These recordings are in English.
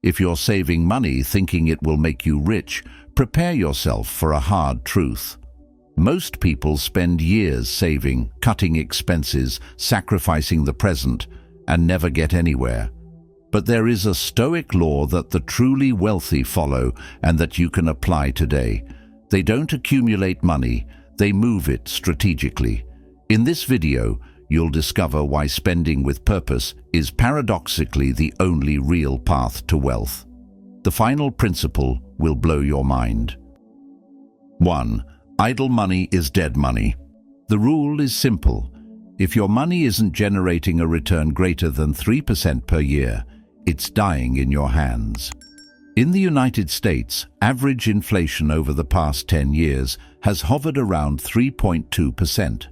If you're saving money thinking it will make you rich, prepare yourself for a hard truth. Most people spend years saving, cutting expenses, sacrificing the present, and never get anywhere. But there is a Stoic law that the truly wealthy follow and that you can apply today. They don't accumulate money, they move it strategically. In this video, you'll discover why spending with purpose is paradoxically the only real path to wealth. The final principle will blow your mind. 1. Idle money is dead money. The rule is simple. If your money isn't generating a return greater than 3% per year, it's dying in your hands. In the United States, average inflation over the past 10 years has hovered around 3.2%.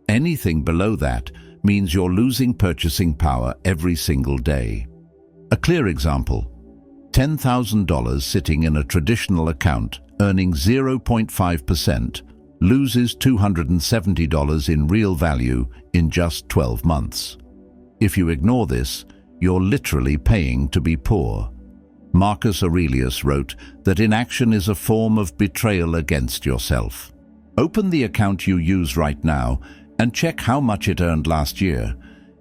Anything below that means you're losing purchasing power every single day. A clear example: $10,000 sitting in a traditional account earning 0.5% loses $270 in real value in just 12 months. If you ignore this, you're literally paying to be poor. Marcus Aurelius wrote that inaction is a form of betrayal against yourself. Open the account you use right now and check how much it earned last year.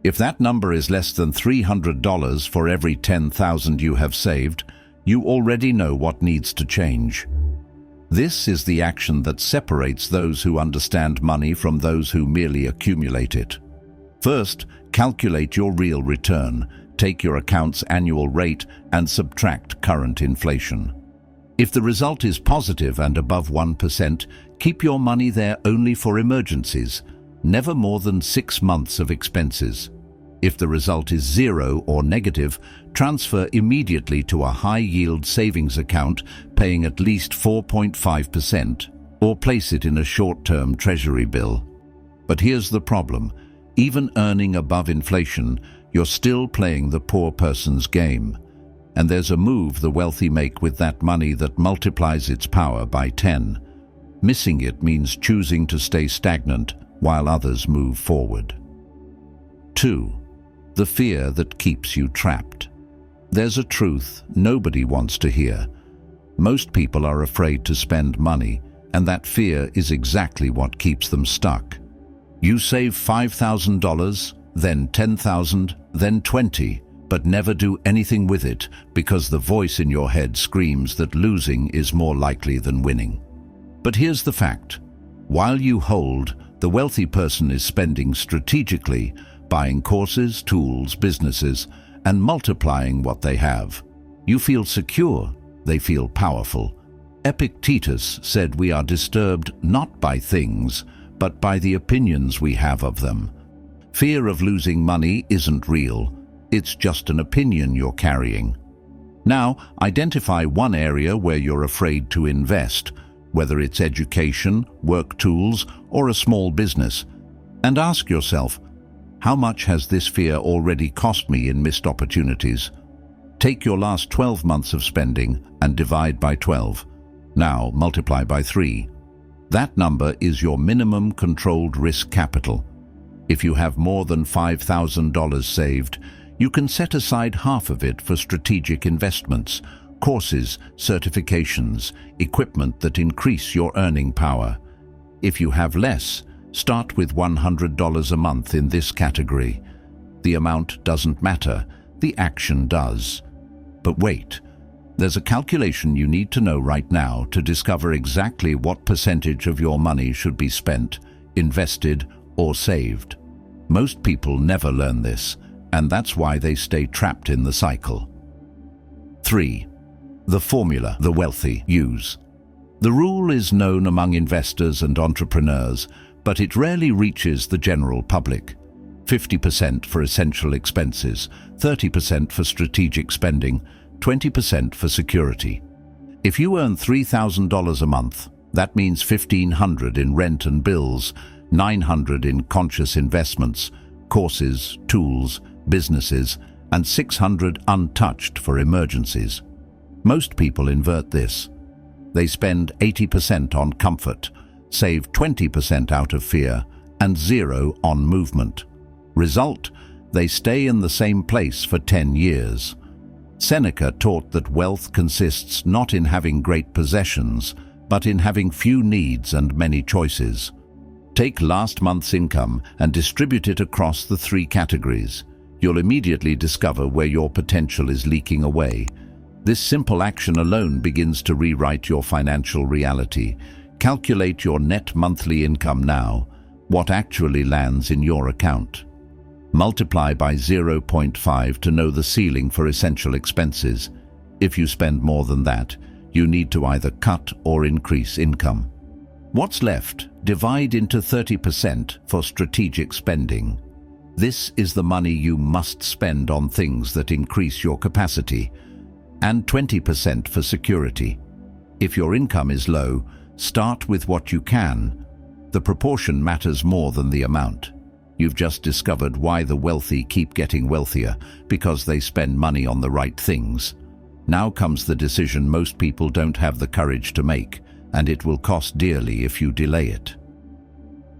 If that number is less than $300 for every $10,000 you have saved, you already know what needs to change. This is the action that separates those who understand money from those who merely accumulate it. First, calculate your real return. Take your account's annual rate and subtract current inflation. If the result is positive and above 1%, keep your money there only for emergencies, never more than 6 months of expenses. If the result is 0 or negative, transfer immediately to a high-yield savings account paying at least 4.5%, or place it in a short-term treasury bill. But here's the problem. Even earning above inflation, you're still playing the poor person's game. And there's a move the wealthy make with that money that multiplies its power by 10. Missing it means choosing to stay stagnant while others move forward. 2. The fear that keeps you trapped. There's a truth nobody wants to hear. Most people are afraid to spend money, and that fear is exactly what keeps them stuck. You save $5,000, then $10,000, then $20,000, but never do anything with it because the voice in your head screams that losing is more likely than winning. But here's the fact. While you hold, the wealthy person is spending strategically, buying courses, tools, businesses, and multiplying what they have. You feel secure, they feel powerful. Epictetus said we are disturbed not by things, but by the opinions we have of them. Fear of losing money isn't real, it's just an opinion you're carrying. Now, identify one area where you're afraid to invest, whether it's education, work tools, or a small business, and ask yourself, how much has this fear already cost me in missed opportunities? Take your last 12 months of spending and divide by 12. Now multiply by 3. That number is your minimum controlled risk capital. If you have more than $5,000 saved, you can set aside half of it for strategic investments, courses, certifications, equipment that increase your earning power. If you have less, start with $100 a month in this category. The amount doesn't matter, the action does. But wait, there's a calculation you need to know right now to discover exactly what percentage of your money should be spent, invested, or saved. Most people never learn this, and that's why they stay trapped in the cycle. 3. The formula the wealthy use. The rule is known among investors and entrepreneurs, but it rarely reaches the general public. 50% for essential expenses, 30% for strategic spending, 20% for security. If you earn $3,000 a month, that means $1,500 in rent and bills, $900 in conscious investments, courses, tools, businesses, and $600 untouched for emergencies. Most people invert this. They spend 80% on comfort, save 20% out of fear, and 0 on movement. Result, they stay in the same place for 10 years. Seneca taught that wealth consists not in having great possessions, but in having few needs and many choices. Take last month's income and distribute it across the 3 categories. You'll immediately discover where your potential is leaking away. This simple action alone begins to rewrite your financial reality. Calculate your net monthly income now, what actually lands in your account. Multiply by 0.5 to know the ceiling for essential expenses. If you spend more than that, you need to either cut or increase income. What's left? Divide into 30% for strategic spending. This is the money you must spend on things that increase your capacity, and 20% for security. If your income is low, start with what you can. The proportion matters more than the amount. You've just discovered why the wealthy keep getting wealthier, because they spend money on the right things. Now comes the decision most people don't have the courage to make, and it will cost dearly if you delay it.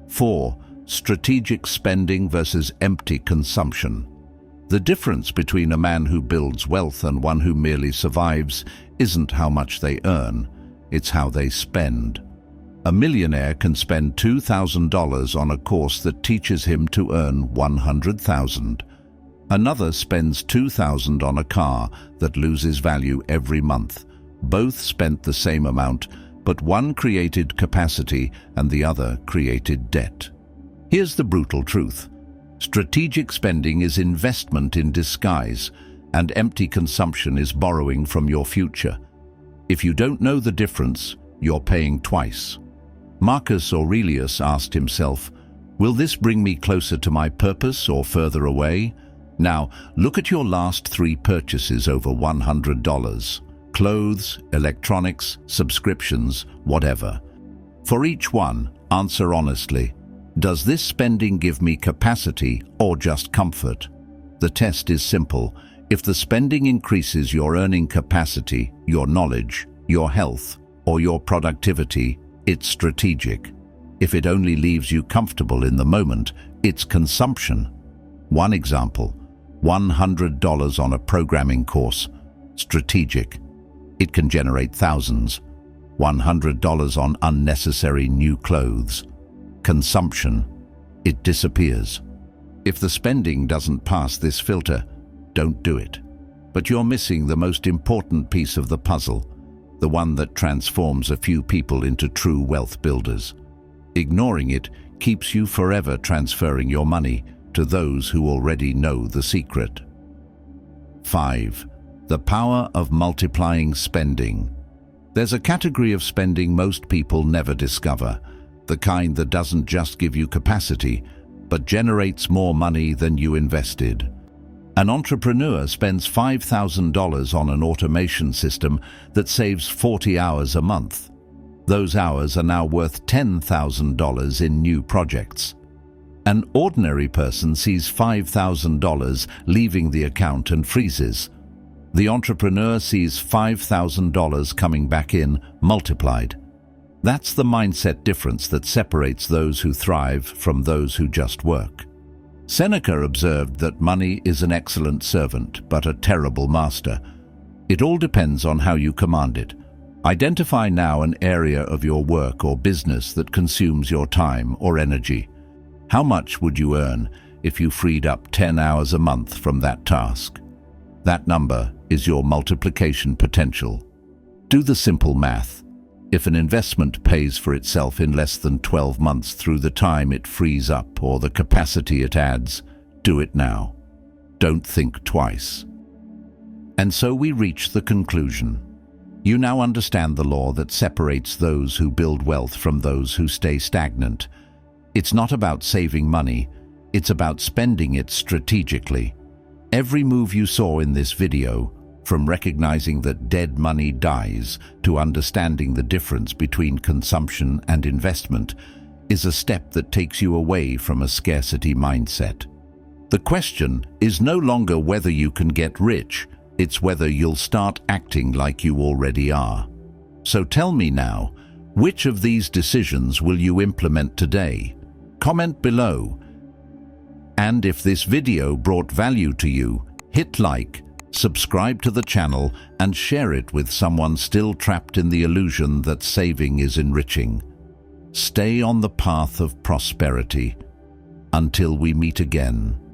4. Strategic spending versus empty consumption. The difference between a man who builds wealth and one who merely survives isn't how much they earn, it's how they spend. A millionaire can spend $2,000 on a course that teaches him to earn $100,000. Another spends $2,000 on a car that loses value every month. Both spent the same amount, but one created capacity and the other created debt. Here's the brutal truth. Strategic spending is investment in disguise, and empty consumption is borrowing from your future. If you don't know the difference, you're paying twice. Marcus Aurelius asked himself, will this bring me closer to my purpose or further away? Now, look at your last 3 purchases over $100. Clothes, electronics, subscriptions, whatever. For each one, answer honestly. Does this spending give me capacity or just comfort? The test is simple. If the spending increases your earning capacity, your knowledge, your health, or your productivity, it's strategic. If it only leaves you comfortable in the moment, it's consumption. One example, $100 on a programming course. Strategic. It can generate thousands. $100 on unnecessary new clothes. Consumption. It disappears. If the spending doesn't pass this filter, don't do it. But you're missing the most important piece of the puzzle, the one that transforms a few people into true wealth builders. Ignoring it keeps you forever transferring your money to those who already know the secret. 5. The power of multiplying spending. There's a category of spending most people never discover, the kind that doesn't just give you capacity, but generates more money than you invested. An entrepreneur spends $5,000 on an automation system that saves 40 hours a month. Those hours are now worth $10,000 in new projects. An ordinary person sees $5,000 leaving the account and freezes. The entrepreneur sees $5,000 coming back in, multiplied. That's the mindset difference that separates those who thrive from those who just work. Seneca observed that money is an excellent servant, but a terrible master. It all depends on how you command it. Identify now an area of your work or business that consumes your time or energy. How much would you earn if you freed up 10 hours a month from that task? That number is your multiplication potential. Do the simple math. If an investment pays for itself in less than 12 months through the time it frees up or the capacity it adds, do it now. Don't think twice. And so we reach the conclusion. You now understand the law that separates those who build wealth from those who stay stagnant. It's not about saving money, it's about spending it strategically. Every move you saw in this video, from recognizing that dead money dies to understanding the difference between consumption and investment, is a step that takes you away from a scarcity mindset. The question is no longer whether you can get rich, it's whether you'll start acting like you already are. So tell me now, which of these decisions will you implement today? Comment below. And if this video brought value to you, hit like Subscribe to the channel and share it with someone still trapped in the illusion that saving is enriching. Stay on the path of prosperity. Until we meet again.